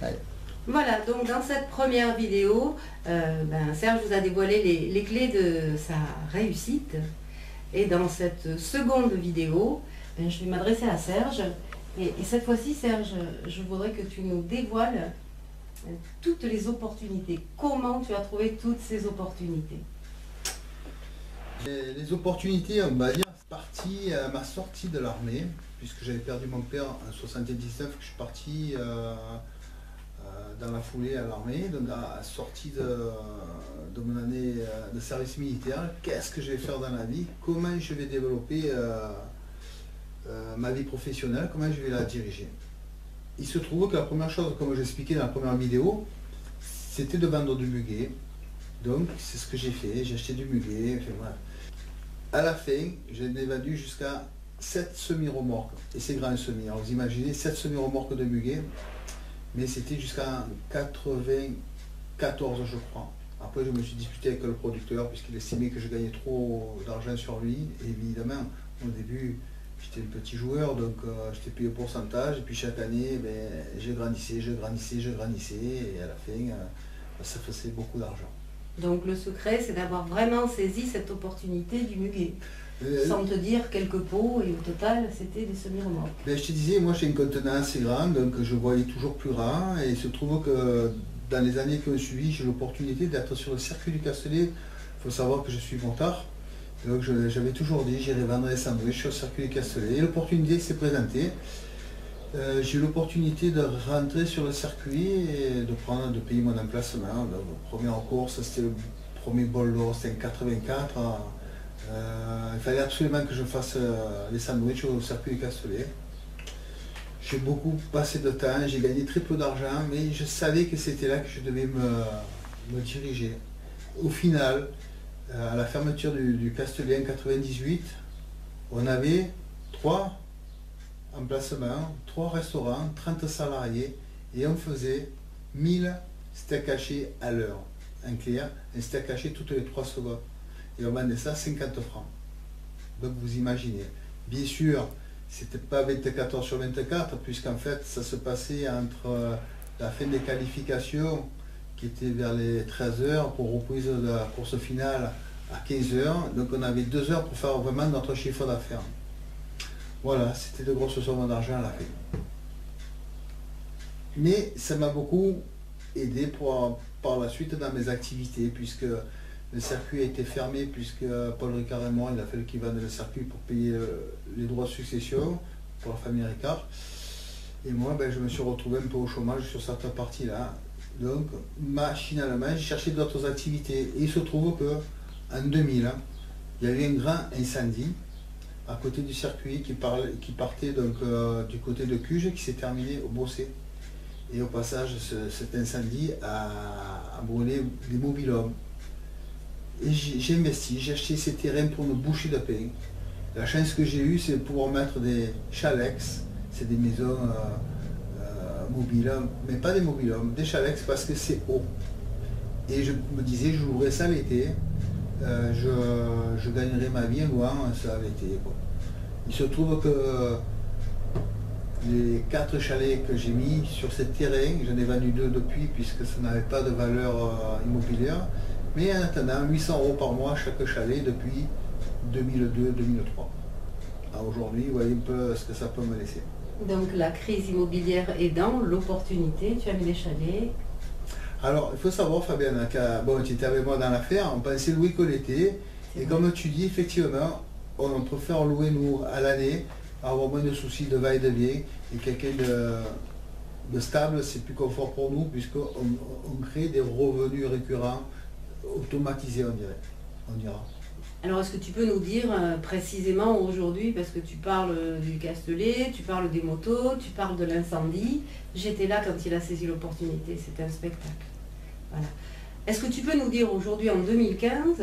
Ouais. Voilà, donc dans cette première vidéo, Serge vous a dévoilé les clés de sa réussite. Et dans cette seconde vidéo, je vais m'adresser à Serge. Et cette fois-ci, Serge, je voudrais que tu nous dévoiles toutes les opportunités. Comment tu as trouvé toutes ces opportunités? Les opportunités, on va dire, c'est parti à ma sortie de l'armée, puisque j'avais perdu mon père en 1979, que je suis parti dans la foulée à l'armée, donc à la sortie de mon année de service militaire. Qu'est-ce que je vais faire dans la vie? Comment je vais développer ma vie professionnelle? Comment je vais la diriger? Il se trouve que la première chose, comme j'expliquais dans la première vidéo, c'était de vendre du muguet. Donc c'est ce que j'ai fait, j'ai acheté du muguet, enfin, voilà. À la fin, j'en ai vendu jusqu'à 7 semi-remorques, et c'est grands semis. Alors vous imaginez 7 semi-remorques de muguet, mais c'était jusqu'à 94 je crois. Après je me suis disputé avec le producteur puisqu'il estimait que je gagnais trop d'argent sur lui, et évidemment au début j'étais un petit joueur, donc j'étais payé au pourcentage, et puis chaque année je grandissais, et à la fin ça faisait beaucoup d'argent. Donc le secret, c'est d'avoir vraiment saisi cette opportunité du muguet. Sans te dire quelques pots, et au total, c'était des semi-remorques. Je te disais, moi j'ai une contenance assez grande, donc je voyais toujours plus rare, et il se trouve que dans les années qui ont suivi, j'ai l'opportunité d'être sur le circuit du Castellet. Il faut savoir que je suis montard, donc j'avais toujours dit, j'irai vendre les sandwichs sur le circuit du Castellet, et l'opportunité s'est présentée. J'ai eu l'opportunité de rentrer sur le circuit et de payer mon emplacement. Le premier en course, c'était le premier bol d'or, c'était en 84. Il fallait absolument que je fasse les sandwichs au circuit du Castellet. J'ai beaucoup passé de temps, j'ai gagné très peu d'argent, mais je savais que c'était là que je devais me diriger. Au final, à la fermeture du Castellet en 98, on avait 3 emplacements, 3 restaurants, 30 salariés, et on faisait 1000 steaks hachés à l'heure. En clair, un steak haché toutes les 3 secondes. Et on vendait ça 50 francs. Donc vous imaginez. Bien sûr, c'était pas 24 heures sur 24, puisqu'en fait ça se passait entre la fin des qualifications, qui était vers les 13 heures, pour reprise de la course finale à 15 heures. Donc on avait 2 heures pour faire vraiment notre chiffre d'affaires. Voilà, c'était de grosses sommes d'argent à la fin. Mais ça m'a beaucoup aidé par la suite dans mes activités, puisque le circuit a été fermé, puisque Paul Ricard et moi, il a fallu qu'il vende le circuit pour payer les droits de succession pour la famille Ricard. Et moi, je me suis retrouvé un peu au chômage sur certaines parties-là. Donc, machinalement, j'ai cherché d'autres activités. Et il se trouve qu'en 2000, il y a eu un grand incendie à côté du circuit qui partait donc, du côté de Cuges, qui s'est terminé au Bossé. Et au passage, cet incendie a brûlé des mobil-hommes. Et j'ai investi, j'ai acheté ces terrains pour me boucher de pain. La chance que j'ai eue, c'est de pouvoir mettre des chalex, c'est des maisons mobiles, mais pas des mobil-hommes, des chalex parce que c'est haut. Et je me disais, je louerais ça l'été, je gagnerais ma vie en louant ça l'été. Il se trouve que les 4 chalets que j'ai mis sur ce terrain, j'en ai vendu 2 depuis, puisque ça n'avait pas de valeur immobilière. Mais en attendant, 800 € par mois chaque chalet depuis 2002-2003. Aujourd'hui, vous voyez un peu ce que ça peut me laisser. Donc la crise immobilière aidant, l'opportunité, tu as mis des chalets. Alors, il faut savoir, Fabienne, tu étais avec moi dans l'affaire, on pensait louer que l'été. Et comme tu dis, effectivement, on préfère louer nous à l'année, avoir moins de soucis de va et de vient, et quelqu'un de stable, c'est plus confort pour nous, puisqu'on crée des revenus récurrents automatisés, on dira. Alors est-ce que tu peux nous dire précisément aujourd'hui, parce que tu parles du Castellet, tu parles des motos, tu parles de l'incendie, j'étais là quand il a saisi l'opportunité, c'était un spectacle. Voilà. Est-ce que tu peux nous dire aujourd'hui, en 2015,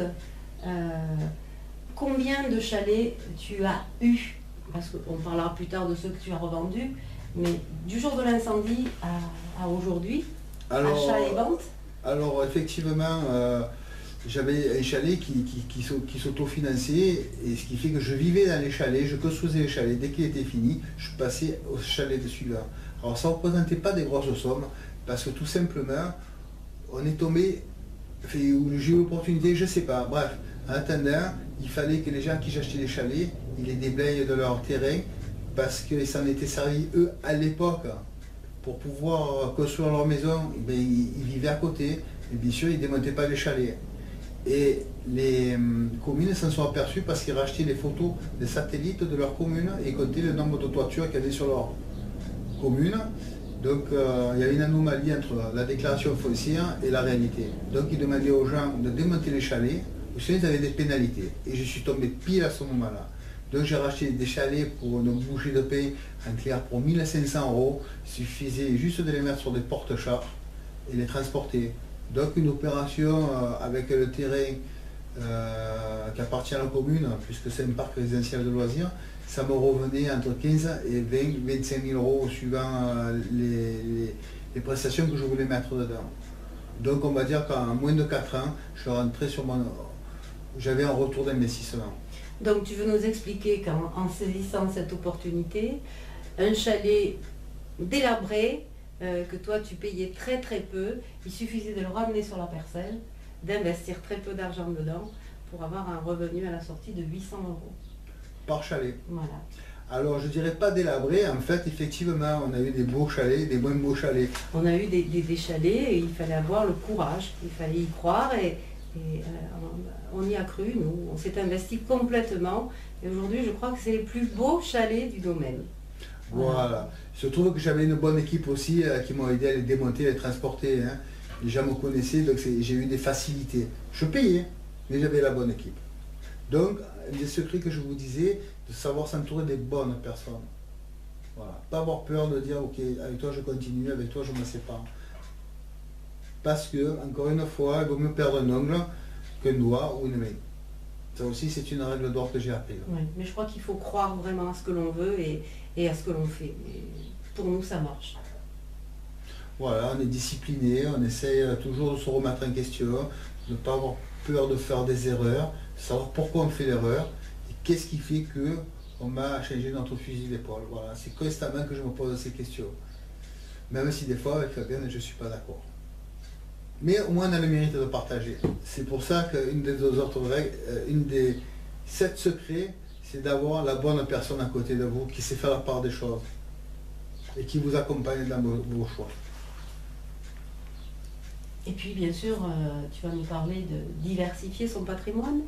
combien de chalets tu as eu? Parce qu'on parlera plus tard de ceux que tu as revendus, mais du jour de l'incendie à aujourd'hui, achat et vente? Alors effectivement, j'avais un chalet qui s'autofinançait, et ce qui fait que je vivais dans les chalets, je construisais les chalets, dès qu'il était fini, je passais au chalet de suivant. Alors ça ne représentait pas des grosses sommes, parce que tout simplement, on est tombé, ou j'ai eu l'opportunité, je ne sais pas, bref, en attendant, il fallait que les gens qui achetaient des chalets, ils les déblayent de leur terrain, parce qu'ils s'en étaient servis, eux, à l'époque, pour pouvoir construire leur maison. Ils vivaient à côté, et bien sûr, ils ne démontaient pas les chalets. Et les communes s'en sont aperçues parce qu'ils rachetaient les photos des satellites de leur commune et comptaient le nombre de toitures qu'il y avait sur leur commune. Donc il y a une anomalie entre la déclaration foncière et la réalité. Donc ils demandaient aux gens de démonter les chalets, ou sinon ils avaient des pénalités. Et je suis tombé pile à ce moment-là. Donc j'ai racheté des chalets pour une bouchée de pain en clair pour 1 500 €. Il suffisait juste de les mettre sur des porte-chars et les transporter. Donc une opération avec le terrain qui appartient à la commune, puisque c'est un parc résidentiel de loisirs, ça me revenait entre 15 et 25 000 € suivant les prestations que je voulais mettre dedans. Donc on va dire qu'en moins de 4 ans, je suis rentré sur j'avais un retour d'investissement. Donc tu veux nous expliquer qu'en saisissant cette opportunité, un chalet délabré, que toi tu payais très très peu, il suffisait de le ramener sur la parcelle, d'investir très peu d'argent dedans pour avoir un revenu à la sortie de 800 €. Par chalet. Voilà. Alors je dirais pas délabré, en fait effectivement on a eu des beaux chalets, des moins beaux chalets. On a eu des chalets et il fallait avoir le courage, il fallait y croire et on y a cru, nous, on s'est investi complètement et aujourd'hui je crois que c'est les plus beaux chalets du domaine. Voilà. Il se trouve que j'avais une bonne équipe aussi qui m'ont aidé à les démonter, à les transporter. Hein. Les gens me connaissaient, donc j'ai eu des facilités. Je payais, mais j'avais la bonne équipe. Donc, les secrets que je vous disais, de savoir s'entourer des bonnes personnes. Voilà. Pas avoir peur de dire, ok, avec toi je continue, avec toi je me sépare. Parce que, encore une fois, il vaut mieux perdre un ongle qu'un doigt ou une main. Ça aussi, c'est une règle d'or que j'ai appris. Oui, mais je crois qu'il faut croire vraiment à ce que l'on veut et à ce que l'on fait. Et pour nous, ça marche. Voilà, on est discipliné, on essaye toujours de se remettre en question, de ne pas avoir peur de faire des erreurs, de savoir pourquoi on fait l'erreur et qu'est-ce qui fait qu'on a changé notre fusil d'épaule. Voilà, c'est constamment que je me pose ces questions. Même si des fois, avec Fabienne, je ne suis pas d'accord. Mais au moins on a le mérite de partager. C'est pour ça qu'une des autres règles, une des 7 secrets, c'est d'avoir la bonne personne à côté de vous qui sait faire la part des choses et qui vous accompagne dans vos choix. Et puis bien sûr, tu vas nous parler de diversifier son patrimoine.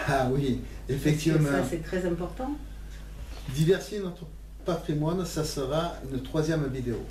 Ah oui, effectivement. Ça c'est très important. Diversifier notre patrimoine, ça sera une 3e vidéo.